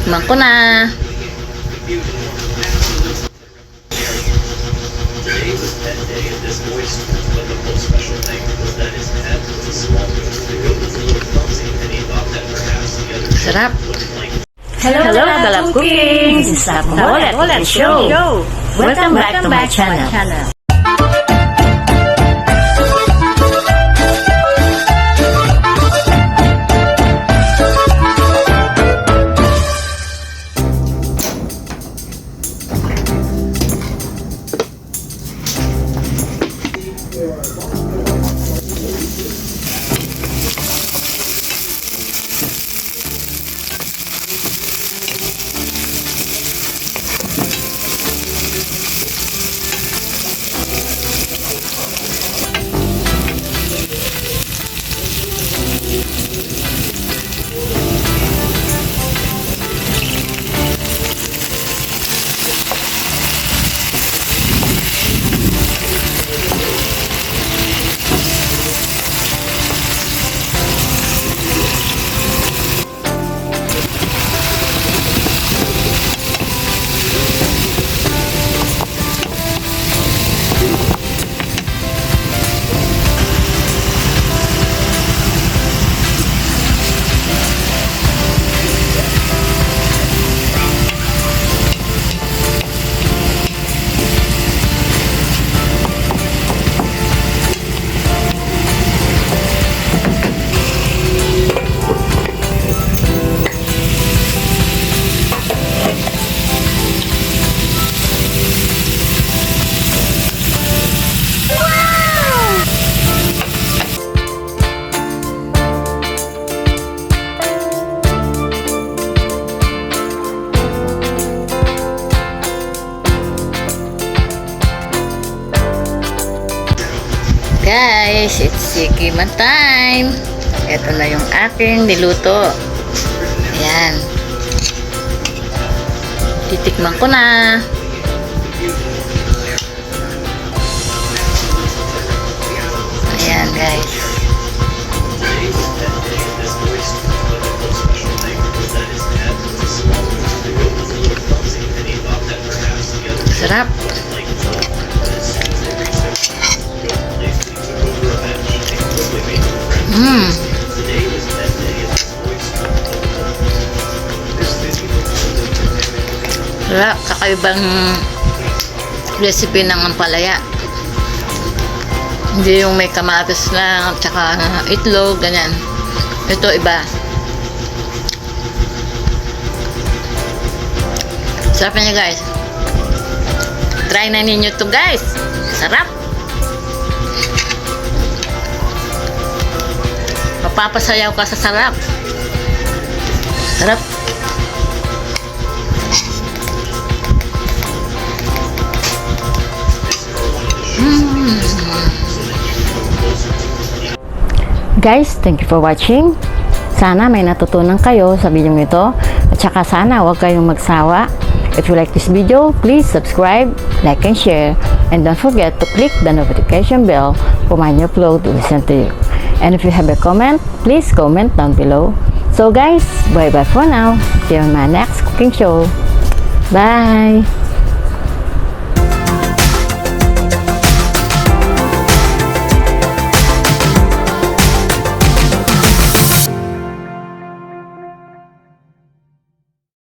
Titikman ko na. Sarap. Hello, Galap Cooking! This is Ampalaya Show. Welcome back to my channel. Guys, it's sikiman time. Ito na yung aking niluto. Ayan. Titikman ko na. Ayan, guys. Sarap. Sarap, kakaibang recipe ng ampalaya. Hindi yung may kamatis lang at saka itlog, ganyan. Ito iba. Sarap niya, guys. Try na ninyo to, guys. Sarap. Mapapasayaw ka sa sarap. Sarap. Guys, thank you for watching. Sana may natutunan kayo sa video ito. At saka sana huwag kayong magsawa. If you like this video, please subscribe, like, and share. And don't forget to click the notification bell for my new upload to listen to you. And if you have a comment, please comment down below. So guys, bye-bye for now. See you on my next cooking show. Bye!